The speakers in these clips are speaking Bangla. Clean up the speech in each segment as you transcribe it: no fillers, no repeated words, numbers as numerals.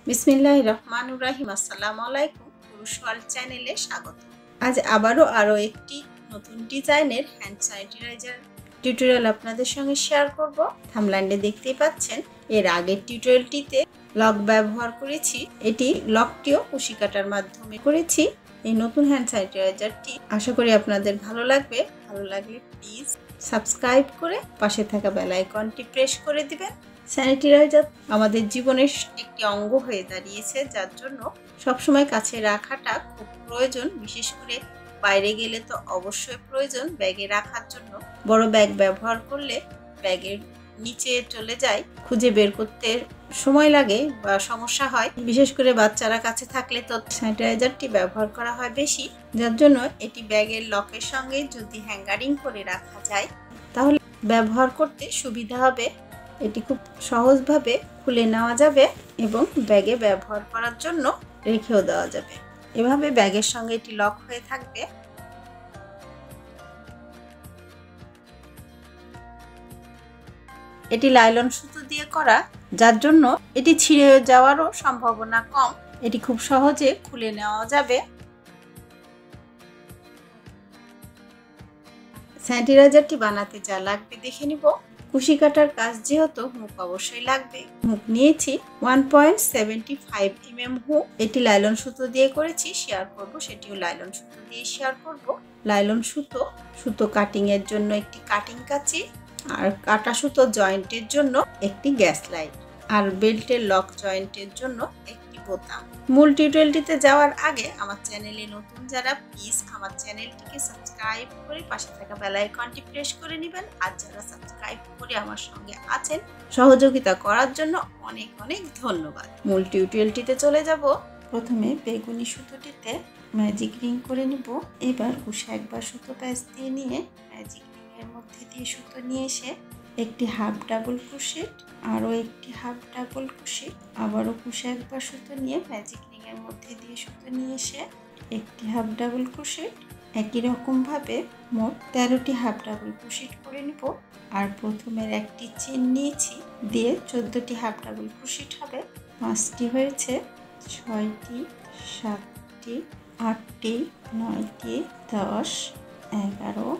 বিসমিল্লাহির রহমানির রহিম। আসসালামু আলাইকুম। kurusworld চ্যানেলে স্বাগত। আজ আরো একটি নতুন ডিজাইনের হ্যান্ড স্যানিটাইজার টিউটোরিয়াল আপনাদের সঙ্গে শেয়ার করব। থাম্বনেইলে দেখতেই পাচ্ছেন, এর আগের টিউটোরিয়ালটিতে লক ব্যবহার করেছি। এটি লকটিও কুশি কাটার মাধ্যমে করেছি। এই নতুন হ্যান্ড স্যানিটাইজারটি আশা করি আপনাদের ভালো লাগবে। ভালো লাগলে প্লিজ সাবস্ক্রাইব করে পাশে থাকা বেল আইকনটি প্রেস করে দিবেন। স্যানিটাইজার আমাদের জীবনের একটি অঙ্গ হয়ে দাঁড়িয়েছে, যার জন্য সবসময় কাছে রাখাটা খুব প্রয়োজন। বিশেষ করে বাইরে গেলে তো অবশ্যই প্রয়োজন ব্যাগে রাখার জন্য। বড় ব্যাগ ব্যবহার করলে ব্যাগের নিচে চলে যায়, খুঁজে বের করতে সময় লাগে বা সমস্যা হয়। বিশেষ করে বাচ্চারা কাছে থাকলে তো স্যানিটাইজারটি ব্যবহার করা হয় বেশি, যার জন্য এটি ব্যাগের লকের সঙ্গে যদি হ্যাঙ্গারিং করে রাখা যায় তাহলে ব্যবহার করতে সুবিধা হবে। এটি খুব সহজভাবে খুলে নেওয়া যাবে এবং ব্যাগে ব্যবহার করার জন্য রেখেও দেওয়া যাবে। এভাবে ব্যাগের সঙ্গে এটি লক হয়ে থাকবে। এটি লাইলন সুতো দিয়ে করা, যার জন্য এটি ছিঁড়ে যাওয়ারও সম্ভাবনা কম। এটি খুব সহজে খুলে নেওয়া যাবে। স্যানিটাইজারটি বানাতে যা লাগবে দেখে নিব। কুশি কাটার কাজ যেহেতু হুক অবশ্যই লাগবে। হুক নিয়েছি 1.75 mm হুক। এটি লাইলন সুতো দিয়ে করেছি, শেয়ার করব। সেটিও লাইলন সুতো দিয়ে শেয়ার করব। লাইলন সুতো কাটিং এর জন্য একটি কাটিং কাঁচি, আর কাটা সুতো জয়েন্টের জন্য একটি গ্যাস লাইট, আর বেল্টের লক জয়েন্টের জন্য একটি বোতাম। মূল টিউটোরিয়ালটিতে যাওয়ার আগে আমার চ্যানেলে নতুন যারা, প্লিজ আমার চ্যানেলটিকে সাবস্ক্রাইব করে পাশে থাকা বেল আইকনটি প্রেস করে নেবেন। আর যারা সাবস্ক্রাইব করে আমার সঙ্গে আছেন, সহযোগিতা করার জন্য অনেক অনেক ধন্যবাদ। মূল টিউটোরিয়ালটিতে চলে যাব। প্রথমে বেগুনি সুতোটিতে ম্যাজিক রিং করে নিব। এবার কুশি একবার সুতো প্যাচ দিয়ে নিয়ে ম্যাজিক এর মধ্যে দিয়ে সুতো নিয়ে এসে একটি হাফ ডাবল ক্রোশেট, আরও একটি হাফ ডাবল ক্রোশেট, আবারও কুশি একবার সুতো নিয়ে ম্যাজিক রিং এর মধ্যে দিয়ে সুতো নিয়ে এসে একটি হাফ ডাবল ক্রোশেট। একই রকম ভাবে মোট 13টি হাফ ডাবল ক্রোশেট করে নিব। আর প্রথমের একটি চেন নিয়েছি, দিয়ে 14টি হাফ ডাবল ক্রোশেট হবে। 5টি হয়েছে, 6টি, 7টি, 8টি, 9টি, 10, 11,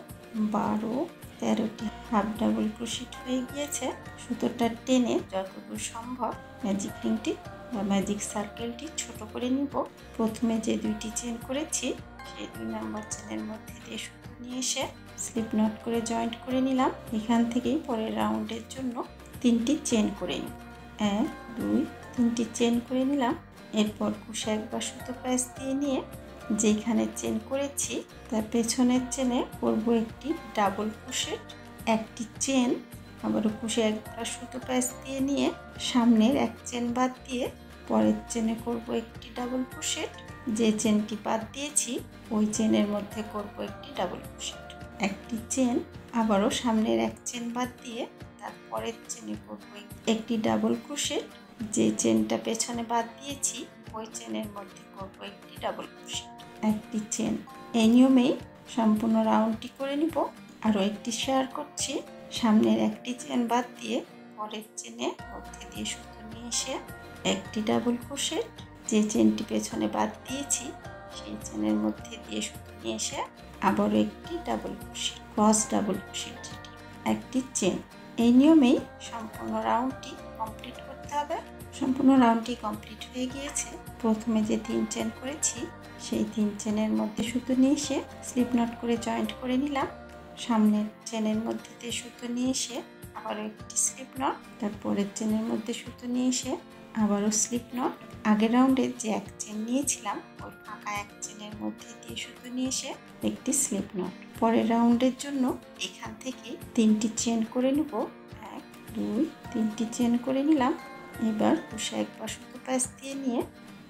12, 13টি হাফ ডাবল ক্রোশেট হয়ে গিয়েছে। সুতোটা টেনে যতদূর সম্ভব ম্যাজিক রিংটি বা ম্যাজিক সার্কেলটি ছোট করে নিব। প্রথমে যে 2টি চেন করেছি সেই 2 নাম্বার চেনের মধ্যে দিয়ে সুতো নিয়ে এসে স্লিপ নট করে জয়েন্ট করে নিলাম। এখান থেকেই পরের রাউন্ডের জন্য 3টি চেন করে নিই। 1, 2, 3টি চেন করে নিলাম। এরপর কুশি একবার সুতো প্যাচ দিয়ে নিয়ে যেখানে চেন করেছি তার পেছনের চেনে করব একটি ডাবল ক্রোশেট, একটি চেন, আবারও কুশি একবার সুতো প্যাচ দিয়ে নিয়ে সামনের এক চেন বাদ দিয়ে পরের চেনে করব একটি ডাবল ক্রোশেট। যে চেনটি বাদ দিয়েছি ওই চেনের মধ্যে করব একটি ডাবল ক্রোশেট, একটি চেন, আবারও সামনের এক চেন বাদ দিয়ে তারপরের চেনে করব একটি ডাবল ক্রোশেট। যে চেনটা পেছনে বাদ দিয়েছি ওই চেনের মধ্যে করব একটি ডাবল ক্রোশেট, একটি চেন। এই নিয়মেই সম্পূর্ণ রাউন্ডটি করে নিব। আরও একটি শেয়ার করছি। সামনের একটি চেন বাদ দিয়ে পরের চেনে মধ্যে দিয়ে সুতো নিয়ে এসে একটি ডাবল ক্রোশেট। যে চেনটি পেছনে বাদ দিয়েছি সেই চেনের মধ্যে দিয়ে সুতো নিয়ে এসে আবারও একটি double crochet, cross double crochet, একটি চেন। এই নিয়মেই সম্পূর্ণ রাউন্ডটি কমপ্লিট করতে হবে। সম্পূর্ণ রাউন্ডটি কমপ্লিট হয়ে গিয়েছে। প্রথমে যে 3 চেন করেছি সেই 3 চেনের মধ্যে সুতো নিয়ে এসে স্লিপ নট করে জয়েন্ট করে নিলাম। সামনের চেনের মধ্যে দিয়ে সুতো নিয়ে এসে আবারও একটি স্লিপ নট, তারপরের চেনের মধ্যে সুতো নিয়ে এসে আবারও স্লিপ নট। আগের রাউন্ডে যে এক চেন নিয়েছিলাম ওই ফাঁকা এক চেনের মধ্যে দিয়ে সুতো নিয়ে এসে একটি স্লিপ নট। পরের রাউন্ডের জন্য এখান থেকে 3টি চেন করে নেব। 1, 2, 3টি চেন করে নিলাম। এবার কুশি একবার সুতো প্যাচ দিয়ে নিয়ে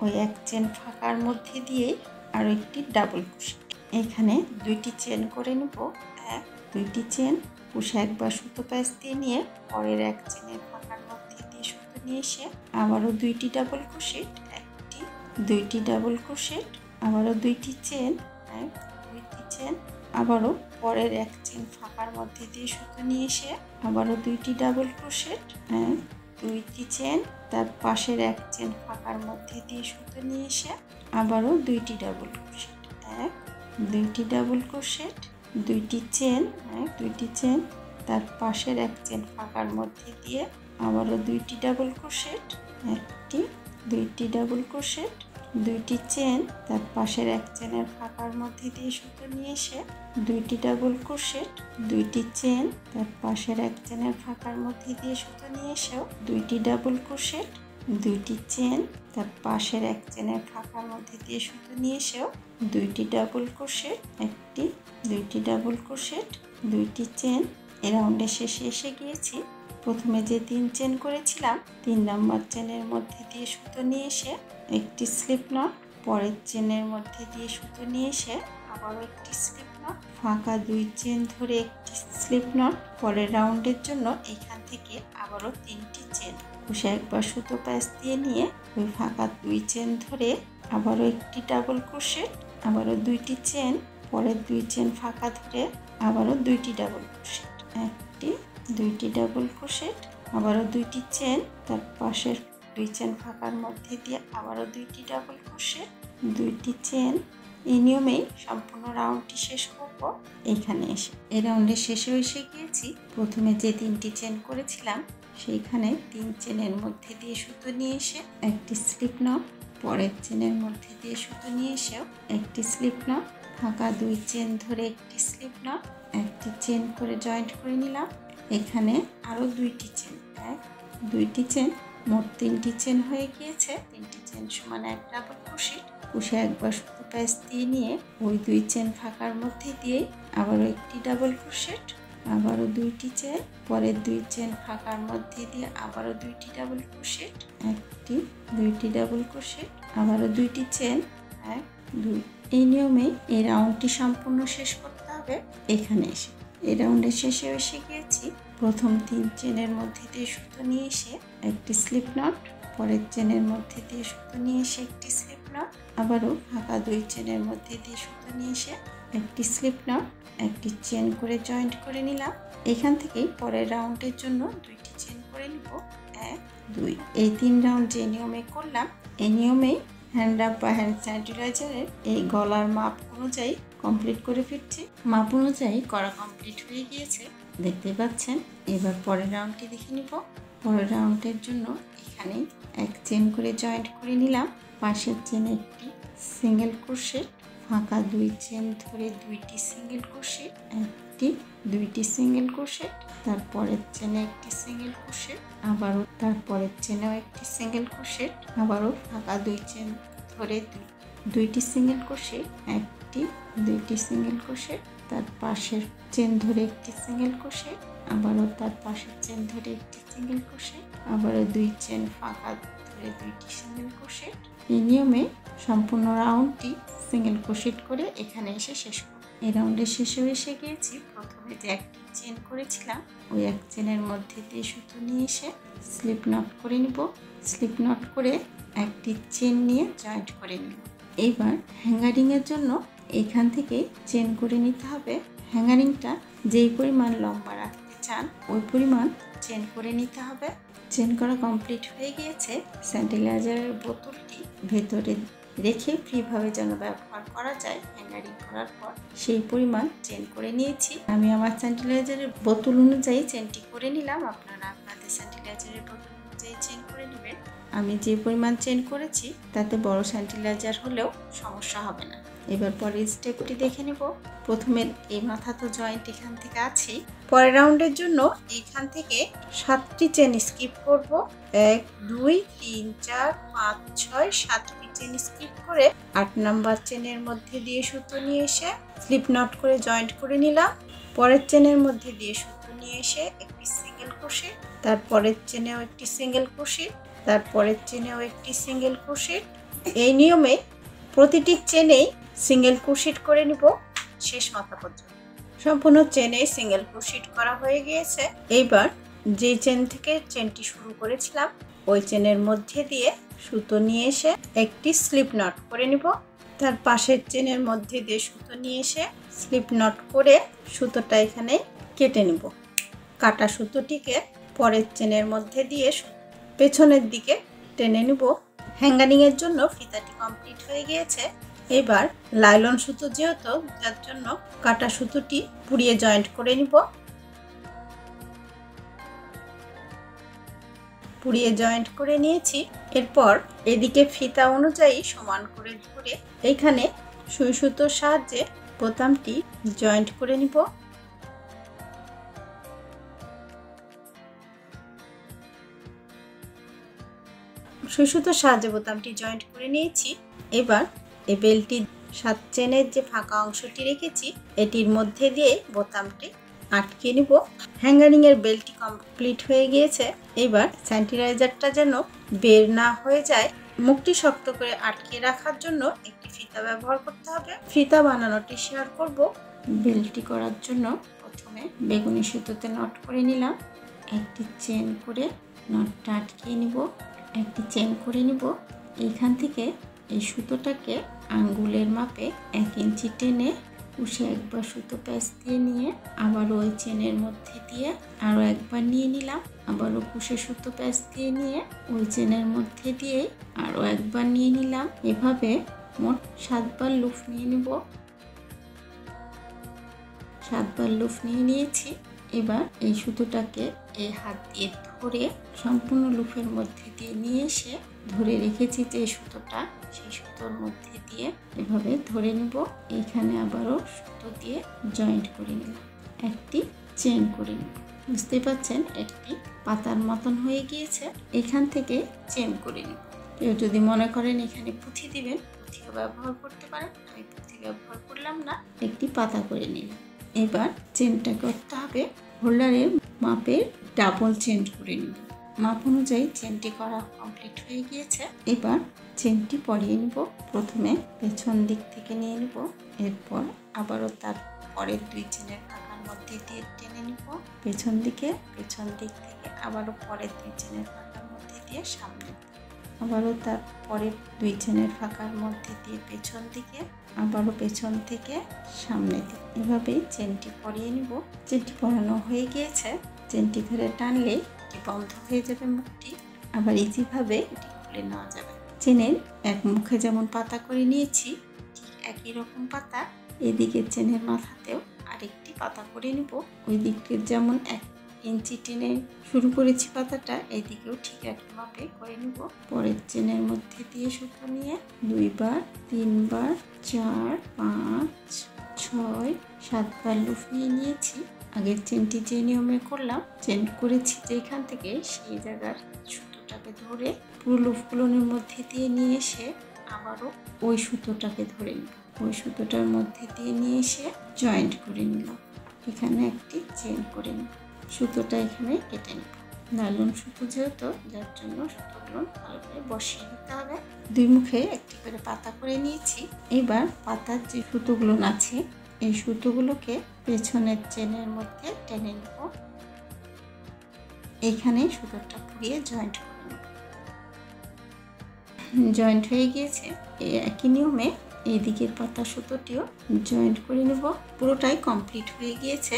ওই এক চেন ফাঁকার মধ্যে দিয়ে আরও একটি ডাবল ক্রোশেট। এখানে 2টি চেন করে নেব। 1, 2টি চেন, কুশি একবার সুতো প্যাচ দিয়ে নিয়ে পরের এক চেনের ফাঁকার মধ্যে দিয়ে সুতো নিয়ে এসে আবারও 2টি ডাবল ক্রোশেট, 1টি, 2টি ডাবল ক্রোশেট, আবারও 2টি চেন, 1, 2টি চেন, আবারও পরের এক চেন ফাঁকার মধ্যে দিয়ে সুতো নিয়ে এসে আবারও 2টি ডাবল ক্রোশেট, 1, দুইটি চেন, তার পাশের এক চেন ফাঁকার মধ্যে দিয়ে সুতো নিয়ে এসে আবারও দুইটি ডাবল ক্রোশেট, এক দুইটি ডাবল ক্রোশেট, দুইটি চেন, এক দুইটি চেন, তার পাশের এক চেন ফাঁকার মধ্যে দিয়ে আবারও দুইটি ডাবল ক্রোশেট, একটি দুইটি ডাবল ক্রোশেট, দুইটি চেন, তার পাশের এক চেনের ফাঁকার মধ্যে দিয়ে সুতো নিয়ে এসে দুইটি ডাবল ক্রোশেট, দুইটি চেন, তার পাশের এক চেনের ফাঁকার মধ্যে দিয়ে সুতো নিয়ে এসেও দুইটি ডাবল ক্রোশেট, দুইটি চেন, তার পাশের এক চেনের ফাঁকার মধ্যে দিয়ে সুতো নিয়ে এসেও দুইটি ডাবল ক্রোশেট, একটি দুইটি ডাবল ক্রোশেট, দুইটি চেন। এই রাউন্ডের শেষে এসে গিয়েছি। প্রথমে যে 3 চেন করেছিলাম 3 নাম্বার চেনের মধ্যে দিয়ে সুতো নিয়ে এসে একটি স্লিপ নট, পরের চেনের মধ্যে দিয়ে সুতো নিয়ে এসে আবারও একটি স্লিপ নট, ফাঁকা 2 চেন ধরে একটি স্লিপ নট। পরের রাউন্ডের জন্য এখান থেকে আবারও 3টি চেন কুশি একবার সুতো প্যাচ দিয়ে নিয়ে ওই ফাঁকা 2 চেন ধরে আবারও একটি ডাবল ক্রোশেট, আবারও 2টি চেন, পরের 2 চেন ফাঁকা ধরে আবারও 2টি ডাবল ক্রোশেট, একটি দুইটি ডাবল ক্রোশেট, আবারও 2টি চেন, তার পাশের 2 চেন ফাঁকার মধ্যে দিয়ে আবারও 2টি ডাবল ক্রোশেট, 2টি চেন। এই নিয়মেই সম্পূর্ণ রাউন্ডটি শেষ করব। এইখানে এসে এই রাউন্ডের শেষেও এসে গিয়েছি। প্রথমে যে 3টি চেন করেছিলাম সেইখানে 3 চেনের মধ্যে দিয়ে সুতো নিয়ে এসে একটি স্লিপ নট, পরের চেনের মধ্যে দিয়ে সুতো নিয়ে এসেও একটি স্লিপ নট, ফাঁকা 2 চেন ধরে একটি স্লিপ নট, একটি চেন করে জয়েন্ট করে নিলাম। এখানে আরও 2টি চেন, এক দুইটি চেন, মোট 3টি চেন হয়ে গিয়েছে। 3টি চেন সমান এক ডাবল ক্রোশেট, কুশি একবার সুতো প্যাচ দিয়ে নিয়ে ওই 2 চেন ফাঁকার মধ্যে দিয়ে আবারও একটি ডাবল ক্রোশেট, আবারও 2টি চেন, পরের 2 চেন ফাঁকার মধ্যে দিয়ে আবারও 2টি ডাবল ক্রোশেট, একটি 2টি ডাবল ক্রোশেট, আবারও 2টি চেন, এক 2। এই নিয়মে এই রাউন্ডটি সম্পূর্ণ শেষ করতে হবে। এখানে এসে এই রাউন্ডের শেষে এসে গিয়েছি। প্রথম 3 চেনের মধ্যে দিয়ে সুতো নিয়ে এসে একটি স্লিপ নট, পরের চেনের মধ্যে দিয়ে সুতো নিয়ে এসে একটি স্লিপ নট, আবারও ফাঁকা 2 চেনের মধ্যে দিয়ে সুতো নিয়ে এসে একটি স্লিপ নট, একটি চেন করে জয়েন্ট করে নিলাম। এখান থেকেই পরের রাউন্ডের জন্য 2টি চেন করে নিব, 1 2। এই 3 রাউন্ড যে নিয়মে করলাম এই নিয়মেই হ্যান্ড রাব বা হ্যান্ড স্যানিটাইজারের এই গলার মাপ অনুযায়ী কমপ্লিট করে ফিরছি। মাপ অনুযায়ী করা কমপ্লিট হয়ে গিয়েছে, দেখতে পাচ্ছেন। এবার পরের রাউন্ডটি দেখে নিব। পরের রাউন্ডের জন্য এখানে 1 চেন করে জয়েন্ট করে নিলাম, পাশের চেনে একটি সিঙ্গেল ক্রোশেট, ফাঁকা 2 চেন ধরে 2টি সিঙ্গেল ক্রোশেট, একটি 2টি সিঙ্গেল ক্রোশেট, তারপরের চেনে একটি সিঙ্গেল ক্রোশেট, আবারও তারপরের চেনেও একটি সিঙ্গেল ক্রোশেট, আবারও ফাঁকা 2 চেন ধরে 2টি সিঙ্গেল ক্রোশেট, একটি 2টি সিঙ্গেল ক্রোশেট, তার পাশের চেন ধরে একটি সিঙ্গেল ক্রোশেট, আবারও তার পাশের চেন ধরে একটি সিঙ্গেল ক্রোশেট, আবারও 2 চেন ফাঁকা ধরে 2টি সিঙ্গেল ক্রোশেট। এই নিয়মে সম্পূর্ণ রাউন্ডটি সিঙ্গেল ক্রোশেট করে এখানে এসে শেষ করব। এই রাউন্ডের শেষেও এসে গিয়েছি। প্রথমে যে একটি চেন করেছিলাম ওই 1 চেনের মধ্যে দিয়ে সুতো নিয়ে এসে স্লিপ নট করে নিব। স্লিপ নট করে একটি চেন নিয়ে জয়েন্ট করে নিব। এইবার হ্যাঙ্গারিংয়ের জন্য এখান থেকে চেন করে নিতে হবে। হ্যাঙ্গারিংটা যেই পরিমাণ লম্বা রাখতে চান ওই পরিমাণ চেন করে নিতে হবে। চেন করা কমপ্লিট হয়ে গিয়েছে। স্যানিটাইজারের বোতলটি ভেতরে রেখে ফ্রিভাবে যেন ব্যবহার করা যায় হ্যাঙ্গারিং করার পর সেই পরিমাণ চেন করে নিয়েছি। আমি আমার স্যানিটাইজারের বোতল অনুযায়ী চেনটি করে নিলাম। আপনারা আপনাদের স্যানিটাইজারের বোতল অনুযায়ী চেন করে নেবেন। আমি যে পরিমাণ চেন করেছি তাতে বড় স্যানিটাইজার হলেও সমস্যা হবে না। এবার পরের স্টেপটি দেখে নেব। প্রথমে এই মাথা তো জয়েন্ট এখান থেকে আছেই। পরের রাউন্ডের জন্য এখান থেকে 7টি চেন স্কিপ করব। 1 2 3 4 5 6 7টি চেন স্কিপ করে 8 নাম্বার চেনের মধ্যে দিয়ে সুতো নিয়ে এসে স্লিপ নট করে জয়েন্ট করে নিলাম। পরের চেনের মধ্যে দিয়ে সুতো নিয়ে এসে একটি সিঙ্গেল ক্রোশেট, তারপরের চেনেও একটি সিঙ্গেল ক্রোশেট, তারপরের চেনেও একটি সিঙ্গেল ক্রোশেট। এই নিয়মে প্রতিটি চেনেই সিঙ্গেল ক্রোশেট করে নিব শেষ মাথা পর্যন্ত। সম্পূর্ণ চেনে সিঙ্গেল ক্রোশেট করা হয়ে গিয়েছে। এইবার যে চেন থেকে চেনটি শুরু করেছিলাম ওই চেনের মধ্যে দিয়ে সুতো নিয়ে এসে একটি স্লিপ নট করে নিব। তার পাশের চেনের মধ্যে দিয়ে সুতো নিয়ে এসে স্লিপ নট করে সুতোটা এখানে কেটে নিব। কাটা সুতোটিকে পরের চেনের মধ্যে দিয়ে পেছনের দিকে টেনে নিব। হ্যাঙ্গারিং এর জন্য ফিতাটি কমপ্লিট হয়ে গিয়েছে। এবার লাইলন সুতো যেহেতু, যার জন্য কাটা সুতোটি পুড়িয়ে জয়েন্ট করে নিব। পুড়িয়ে জয়েন্ট করে নিয়েছি। এরপর এদিকে ফিতা অনুযায়ী সমান করে ধরে এইখানে সুই সুতোর সাহায্যে বোতামটি জয়েন্ট করে নিব। সুই সুতোর সাহায্যে বোতামটি জয়েন্ট করে নিয়েছি। এবার এই বেল্টটি 7 চেনের যে ফাঁকা অংশটি রেখেছি এটির মধ্যে দিয়ে বোতামটি আটকে নিব। হ্যাঙ্গারিং এর বেল্টটি কমপ্লিট হয়ে গিয়েছে। এবার স্যানিটাইজারটা যেন বের না হয়ে যায়, মুখটি শক্ত করে আটকে রাখার জন্য একটি ফিতা ব্যবহার করতে হবে। ফিতা বানানোটি শেয়ার করব। বেল্টটি করার জন্য প্রথমে বেগুনি সুতোতে নট করে নিলাম। একটি চেন করে নটটা আটকিয়ে নিব। একটি চেন করে নিব। এইখান থেকে এই সুতোটাকে আঙ্গুলের মাপে 1 ইঞ্চি টেনে কুশে একবার সুতো প্যাঁচ দিয়ে নিয়ে আবারও ওই চেনের মধ্যে দিয়ে আরও একবার নিয়ে নিলাম। আবারও কুশে সুতো প্যাঁচ দিয়ে নিয়ে ওই চেনের মধ্যে দিয়ে আরও একবার নিয়ে নিলাম। এভাবে মোট 7 বার লুপ নিয়ে নিব। 7 বার লুপ নিয়ে নিয়েছি। এবার এই সুতোটাকে এই হাত দিয়ে ধরে সম্পূর্ণ লুপের মধ্যে দিয়ে নিয়ে এসে ধরে রেখেছি যে সুতোটা, সেই সুতোর মধ্যে দিয়ে এভাবে ধরে নিব। এইখানে আবারও সুতো দিয়ে জয়েন্ট করে নিলাম। একটি চেন করে নিব। বুঝতে পারছেন একটি পাতার মতন হয়ে গিয়েছে। এখান থেকে চেন করে নিব। কেউ যদি মনে করেন এখানে পুঁথি দিবেন, পুঁথিও ব্যবহার করতে পারেন। আমি পুঁথি ব্যবহার করলাম না, একটি পাতা করে নিলাম। এবার চেনটা করতে হবে হোল্ডারের মাপের ডাবল চেন করে নিব। মাপ অনুযায়ী চেনটি করা কমপ্লিট হয়ে গিয়েছে। এবার চেনটি পরিয়ে নিব। প্রথমে পেছন দিক থেকে নিয়ে নিব। এরপর আবারও তার পরের 2 চেনের ফাঁকার মধ্যে দিয়ে টেনে নিব পেছন দিক থেকে আবারও পরের 2 চেনের ফাঁকার মধ্যে দিয়ে সামনে, আবারও তার পরের 2 চেনের ফাঁকার মধ্যে দিয়ে পেছন দিকে, আবারও পেছন থেকে সামনে দিকে। এভাবেই চেনটি পরিয়ে নিব। চেনটি পরানো হয়ে গিয়েছে। চেনটি ধরে টানলে এটি বন্ধ হয়ে যাবে মুখটি। আবার ইজিভাবে এটি খুলে নেওয়া যাবে। চেনের এক মুখে যেমন পাতা করে নিয়েছি, ঠিক একই রকম পাতা এদিকে চেনের মাথাতেও আরেকটি পাতা করে নিব। ওই দিকের যেমন 1 ইঞ্চি টেনে শুরু করেছি পাতাটা, এইদিকেও ঠিক একই মাপে করে নিব। পরের চেনের মধ্যে দিয়ে সুতো নিয়ে 2 বার, 3 বার, 4, 5, 6, 7 বার লুপ নিয়ে নিয়েছি। আগের চেনটি যে নিয়মে করলাম, চেন করেছি যেখান থেকে সেই জায়গার সুতোটাকে ধরে পুরো লুপগুলোর মধ্যে দিয়ে নিয়ে এসে আবারও ওই সুতোটাকে ধরে নিব। ওই সুতোটার মধ্যে দিয়ে নিয়ে এসে জয়েন্ট করে নিলাম। এখানে একটি চেন করে নিব। সুতোটা এখানে কেটে নেব। নাইলন সুতো যেহেতু, যার জন্য সুতোগুলো ভালো করে বসিয়ে নিতে হবে। 2 মুখে একটি করে পাতা করে নিয়েছি। এবার পাতার যে সুতোগুলো আছে এই সুতোগুলোকে পেছনের চেনের মধ্যে টেনে নেব। এইখানে সুতোটা পুড়িয়ে জয়েন্ট করে নেব। জয়েন্ট হয়ে গিয়েছে। এই একই নিয়মে এই দিকের পাতা সুতোটিও জয়েন্ট করে নেব। পুরোটাই কমপ্লিট হয়ে গিয়েছে।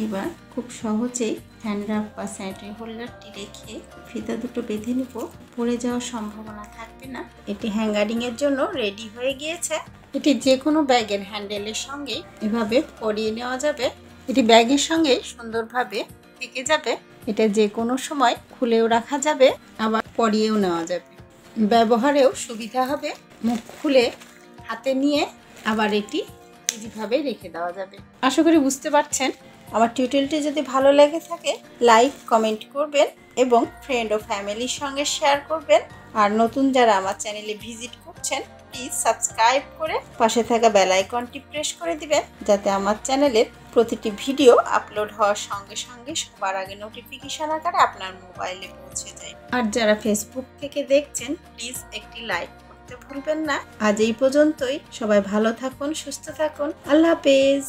এবার খুব সহজেই হ্যান্ড রাব বা স্যানিটারি হোল্ডারটি রেখে ফিতা দুটো বেঁধে নিব। পড়ে যাওয়ার সম্ভাবনা থাকবে না। এটি হ্যাঙ্গারিং এর জন্য রেডি হয়ে গিয়েছে। এটি যে কোনো ব্যাগের হ্যান্ডেলের সঙ্গে এভাবে পরিয়ে নেওয়া যাবে। এটি ব্যাগের সঙ্গে সুন্দরভাবে থেকে যাবে। এটা যে কোনো সময় খুলেও রাখা যাবে, আবার পরিয়েও নেওয়া যাবে। ব্যবহারেও সুবিধা হবে। মুখ খুলে হাতে নিয়ে আবার এটি ইজিভাবে রেখে দেওয়া যাবে। আশা করি বুঝতে পারছেন। আমার টিউটোরিয়ালটি যদি ভালো লেগে থাকে লাইক, কমেন্ট করবেন এবং ফ্রেন্ড ও ফ্যামিলির সঙ্গে শেয়ার করবেন। আর নতুন যারা আমার চ্যানেলে ভিজিট করছেন প্লিজ সাবস্ক্রাইব করে পাশে থাকা বেল আইকনটি প্রেস করে দিবেন, যাতে আমার চ্যানেলের প্রতিটি ভিডিও আপলোড হওয়ার সঙ্গে সঙ্গে সবার আগে নোটিফিকেশন আকারে আপনার মোবাইলে পৌঁছে যায়। আর যারা ফেসবুক থেকে দেখছেন প্লিজ একটি লাইক করতে ভুলবেন না। আজ এই পর্যন্তই। সবাই ভালো থাকুন, সুস্থ থাকুন। আল্লাহ হাফেজ।